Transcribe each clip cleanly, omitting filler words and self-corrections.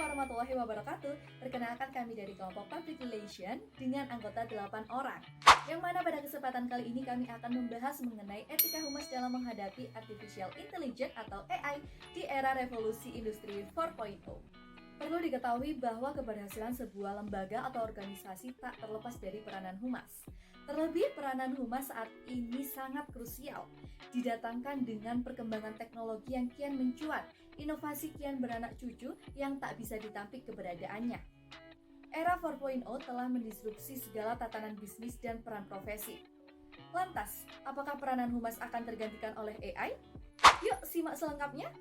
warahmatullahi wabarakatuh. Perkenalkan kami dari kelompok Public Relation dengan anggota 8 orang. Yang mana pada kesempatan kali ini kami akan membahas mengenai etika humas dalam menghadapi Artificial Intelligence atau AI di era revolusi industri 4.0. Perlu diketahui bahwa keberhasilan sebuah lembaga atau organisasi tak terlepas dari peranan humas. Terlebih peranan humas saat ini sangat krusial, didatangkan dengan perkembangan teknologi yang kian mencuat, inovasi kian beranak cucu yang tak bisa ditampik keberadaannya. Era 4.0 telah mendisrupsi segala tatanan bisnis dan peran profesi. Lantas, apakah peranan humas akan tergantikan oleh AI? Yuk simak selengkapnya!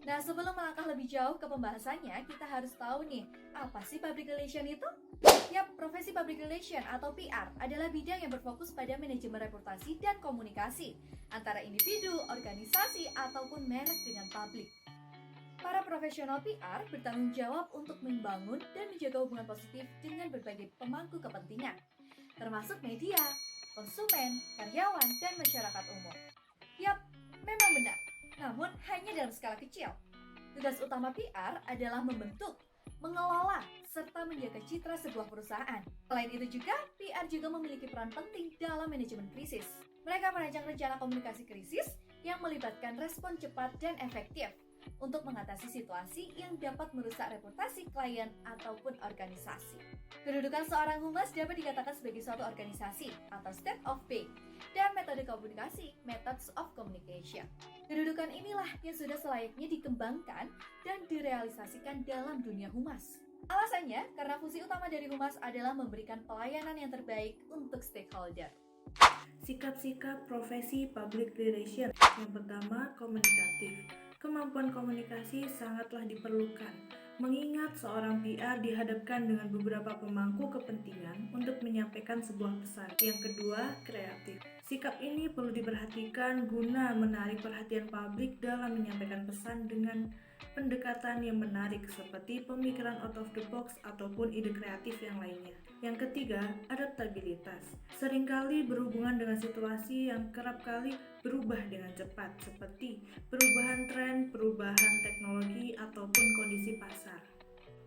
Nah, sebelum melangkah lebih jauh ke pembahasannya, kita harus tahu nih, apa sih public relation itu? Yap, profesi public relation atau PR adalah bidang yang berfokus pada manajemen reputasi dan komunikasi antara individu, organisasi, ataupun merek dengan publik. Para profesional PR bertanggung jawab untuk membangun dan menjaga hubungan positif dengan berbagai pemangku kepentingan, termasuk media, konsumen, karyawan, dan masyarakat umum. Yap, memang benar. Namun hanya dalam skala kecil. Tugas utama PR adalah membentuk, mengelola, serta menjaga citra sebuah perusahaan. Selain itu juga, PR juga memiliki peran penting dalam manajemen krisis. Mereka merancang rencana komunikasi krisis yang melibatkan respon cepat dan efektif untuk mengatasi situasi yang dapat merusak reputasi klien ataupun organisasi. Kedudukan seorang humas dapat dikatakan sebagai suatu organisasi atau state of being, dan metode komunikasi, methods of communication. Kedudukan inilah yang sudah selayaknya dikembangkan dan direalisasikan dalam dunia humas. Alasannya, karena fungsi utama dari humas adalah memberikan pelayanan yang terbaik untuk stakeholder. Sikap-sikap profesi public relation. Yang pertama, komunikatif. Kemampuan komunikasi sangatlah diperlukan, mengingat seorang PR dihadapkan dengan beberapa pemangku kepentingan untuk menyampaikan sebuah pesan. Yang kedua, kreatif. Sikap ini perlu diperhatikan guna menarik perhatian publik dalam menyampaikan pesan dengan pendekatan yang menarik seperti pemikiran out of the box ataupun ide kreatif yang lainnya. Yang ketiga, adaptabilitas. Seringkali berhubungan dengan situasi yang kerap kali berubah dengan cepat seperti perubahan tren, perubahan teknologi, ataupun kondisi pasar.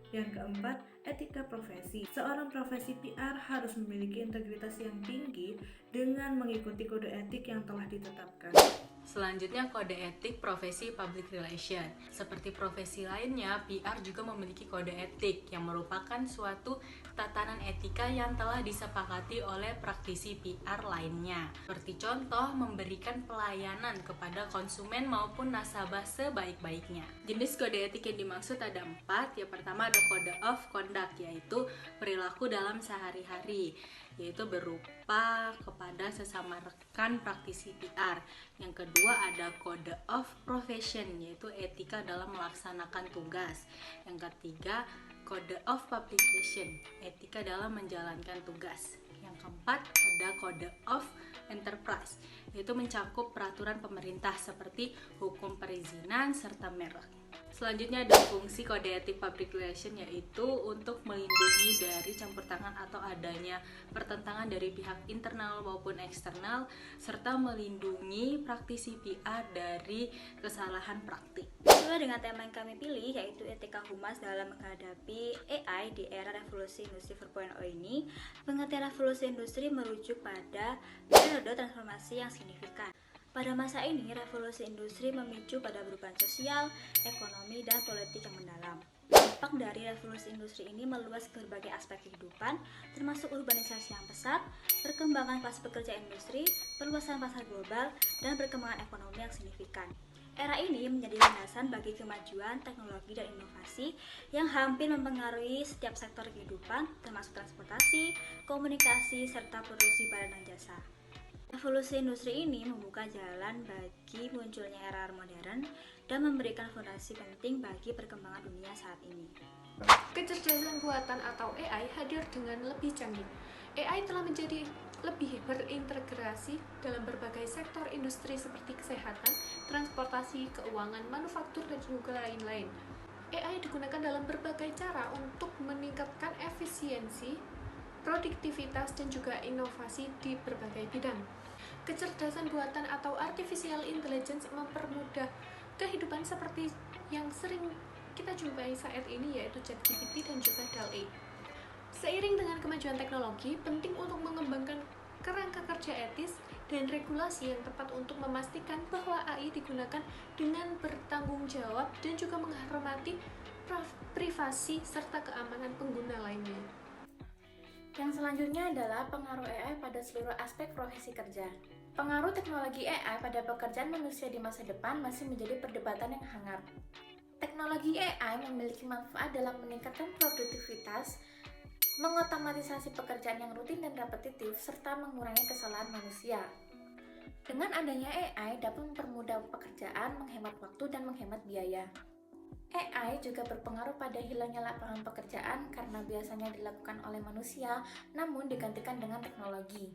Yang keempat, etika profesi. Seorang profesi PR harus memiliki integritas yang tinggi dengan mengikuti kode etik yang telah ditetapkan. Selanjutnya, kode etik profesi public relation. Seperti profesi lainnya, PR juga memiliki kode etik yang merupakan suatu tatanan etika yang telah disepakati oleh praktisi PR lainnya. Seperti contoh, memberikan pelayanan kepada konsumen maupun nasabah sebaik-baiknya. Jenis kode etik yang dimaksud ada 4. Yang pertama ada kode of conduct, yaitu perilaku dalam sehari-hari, yaitu berupa kepada sesama rekan praktisi PR. Yang kedua ada kode of profession, yaitu etika dalam melaksanakan tugas. Yang ketiga kode of publication, etika dalam menjalankan tugas. Yang keempat ada kode of enterprise, yaitu mencakup peraturan pemerintah seperti hukum perizinan serta merek. Selanjutnya ada fungsi kode etik public relation, yaitu untuk melindungi dari campur tangan atau adanya pertentangan dari pihak internal maupun eksternal, serta melindungi praktisi PR dari kesalahan praktik. Sesuai dengan tema yang kami pilih, yaitu etika humas dalam menghadapi AI di era revolusi industri 4.0 ini, pengertian revolusi industri merujuk pada periode transformasi yang signifikan. Pada masa ini, revolusi industri memicu pada perubahan sosial, ekonomi, dan politik yang mendalam. Dampak dari revolusi industri ini meluas ke berbagai aspek kehidupan, termasuk urbanisasi yang pesat, perkembangan kelas pekerja industri, perluasan pasar global, dan perkembangan ekonomi yang signifikan. Era ini menjadi landasan bagi kemajuan teknologi dan inovasi yang hampir mempengaruhi setiap sektor kehidupan, termasuk transportasi, komunikasi, serta produksi barang dan jasa. Revolusi industri ini membuka jalan bagi munculnya era modern dan memberikan fondasi penting bagi perkembangan dunia saat ini. Kecerdasan buatan atau AI hadir dengan lebih canggih. AI telah menjadi lebih berintegrasi dalam berbagai sektor industri seperti kesehatan, transportasi, keuangan, manufaktur, dan juga lain-lain. AI digunakan dalam berbagai cara untuk meningkatkan efisiensi, produktivitas, dan juga inovasi di berbagai bidang. Kecerdasan buatan atau artificial intelligence mempermudah kehidupan seperti yang sering kita jumpai saat ini yaitu ChatGPT dan juga DALL-E. Seiring dengan kemajuan teknologi, penting untuk mengembangkan kerangka kerja etis dan regulasi yang tepat untuk memastikan bahwa AI digunakan dengan bertanggung jawab dan juga menghormati privasi serta keamanan pengguna lainnya. Yang selanjutnya adalah pengaruh AI pada seluruh aspek profesi kerja. Pengaruh teknologi AI pada pekerjaan manusia di masa depan masih menjadi perdebatan yang hangat. Teknologi AI memiliki manfaat dalam meningkatkan produktivitas, mengotomatisasi pekerjaan yang rutin dan repetitif, serta mengurangi kesalahan manusia. Dengan adanya AI dapat mempermudah pekerjaan, menghemat waktu, dan menghemat biaya. AI juga berpengaruh pada hilangnya lapangan pekerjaan karena biasanya dilakukan oleh manusia, namun digantikan dengan teknologi.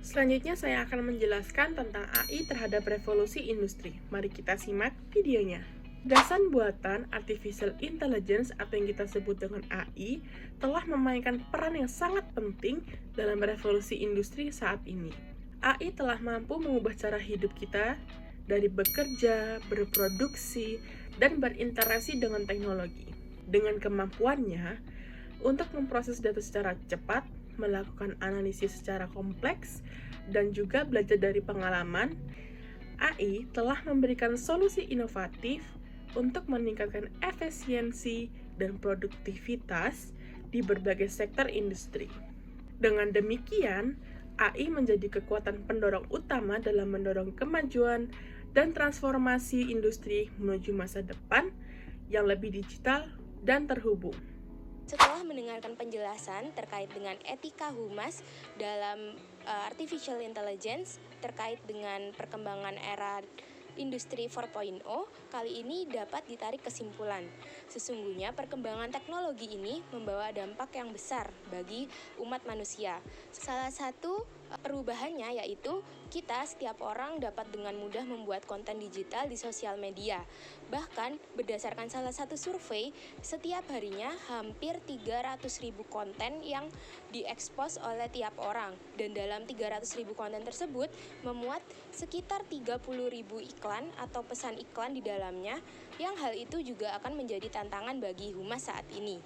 Selanjutnya saya akan menjelaskan tentang AI terhadap revolusi industri. Mari kita simak videonya. Dasar buatan Artificial Intelligence atau yang kita sebut dengan AI telah memainkan peran yang sangat penting dalam revolusi industri saat ini. AI telah mampu mengubah cara hidup kita dari bekerja, berproduksi, dan berinteraksi dengan teknologi. Dengan kemampuannya untuk memproses data secara cepat, melakukan analisis secara kompleks, dan juga belajar dari pengalaman, AI telah memberikan solusi inovatif untuk meningkatkan efisiensi dan produktivitas di berbagai sektor industri. Dengan demikian, AI menjadi kekuatan pendorong utama dalam mendorong kemajuan dan transformasi industri menuju masa depan yang lebih digital dan terhubung. Setelah mendengarkan penjelasan terkait dengan etika humas dalam Artificial Intelligence terkait dengan perkembangan era Industri 4.0, kali ini dapat ditarik kesimpulan. Sesungguhnya perkembangan teknologi ini membawa dampak yang besar bagi umat manusia. Salah satu perubahannya yaitu setiap orang dapat dengan mudah membuat konten digital di sosial media. Bahkan berdasarkan salah satu survei, setiap harinya hampir 300.000 konten yang diekspos oleh tiap orang. Dan dalam 300.000 konten tersebut memuat sekitar 30.000 iklan atau pesan iklan di dalamnya, yang hal itu juga akan menjadi tantangan bagi humas saat ini.